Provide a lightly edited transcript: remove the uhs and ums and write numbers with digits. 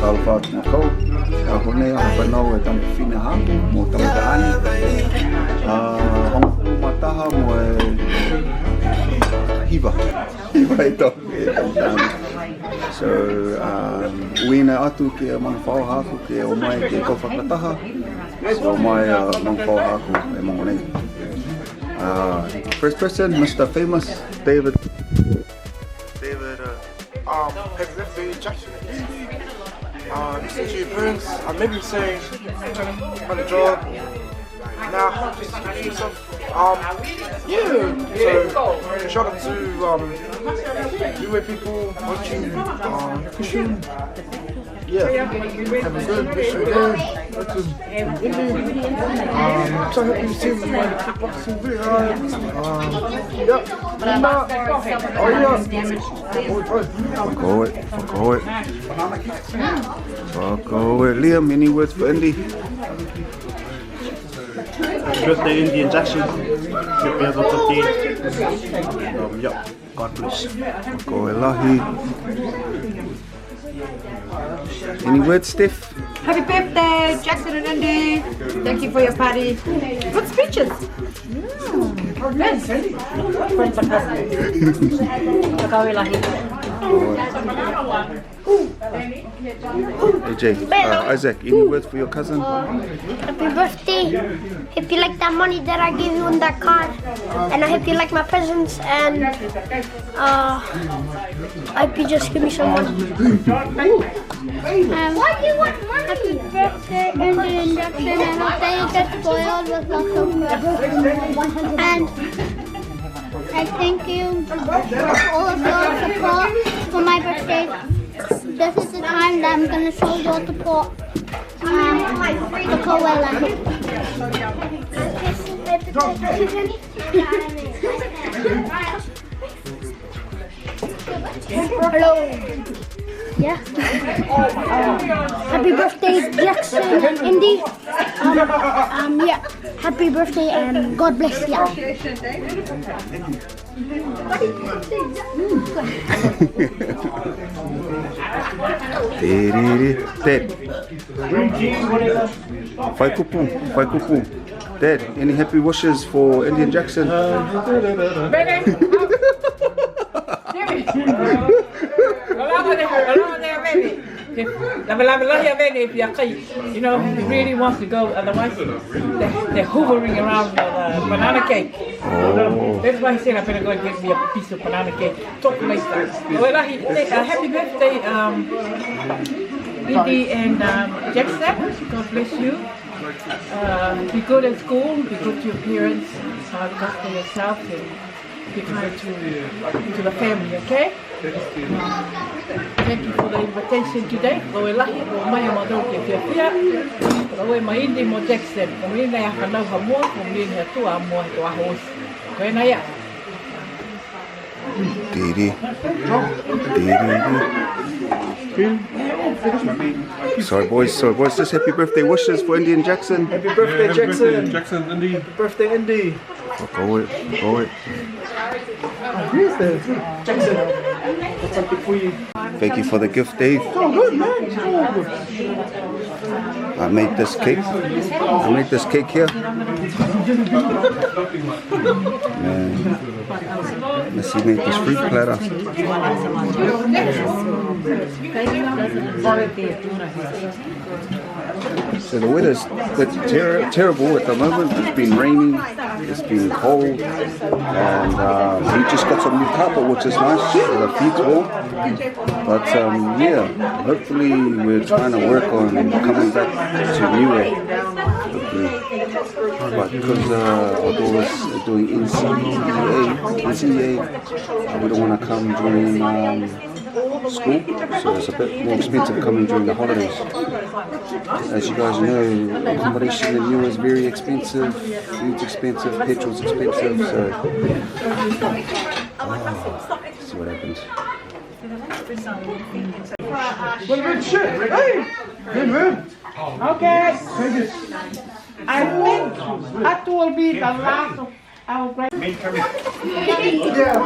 Kalafat Mako, Hone, Hapano, Tampina Ham, Motamani, Hong Mataha, Hiva. So, Wina Atu ke Mang Whao Haku ke o mai ke ko whakataha, so mai Mang Whao Haku e Mongonei. First person, Mr. Famous, David. Happy birthday, Jaxon and Indigos. Listen to your parents, maybe say on the job. Nah, just keep yourself. Yeah. So shout out to new people watching. Yeah, have a good mission there. So happy to see you in the kickboxing video. Yeah. Oh yeah. Fuck it. Liam, any words for Indy? Happy birthday, Indy and Jaxon. Hope you have lots of tea. Yeah, God bless. Fuck it, Lahi. Any words, Steph? Happy birthday, Jaxon and Indy. Thank you for your party. Good speeches. AJ, Isaac, any words for your cousin? Happy birthday. Hope you like that money that I gave you in that card. And I hope you like my presents. And I hope you just give me some money. Why do you want money? Happy birthday, Indy and Jaxon. And I hope that you get spoiled with lots of presents. And I thank you for all of your support for my birthday. This is the time that I'm going to show your support to Koala. Hello. Yeah. Happy birthday, Jaxon and Indy. Yeah. Happy birthday and God bless you. Dad. Fai kupu. Dad, any happy wishes for Indy and Jaxon? You know, he really wants to go, otherwise they're hovering around the banana cake. Oh. That's why he said I better go and get me a piece of banana cake. Talk later. Well, happy birthday, Indy and Jaxon. God bless you. Be good at school, be good to your parents, look after yourself, and be kind to the family, okay? Thank you for the invitation today. Koe lahi o mai o madau ke whiawhia. Koe mai Indy mo Jaxon. Ko mene ia whanau ha mua, ko mene ia tua mua to aho osi. Koe na ia. Didi. Sorry boys, just happy birthday wishes for Indy and Jaxon. Happy birthday, Jaxon. Jaxon, Indy. Happy birthday, Indy. Go it. Here's the Jaxon. That's something for you. Thank you for the gift, Dave. Oh, good, man. Oh, I made this cake here. Missy made this fruit platter. So the weather's terrible at the moment. It's been raining, it's been cold, and we just got some new carpet, which is nice. The feet's warm. But yeah, hopefully we're trying to work on coming back to New Year. But because our daughter's doing NCEA, we don't want to come during school, so it's a bit more expensive coming during the holidays. As you guys know, accommodation in New Year is very expensive, food's expensive, petrol's expensive, so let's see what happens. what a good shit. Hey, good man. Okay. I think that will be the last of our break. Yeah.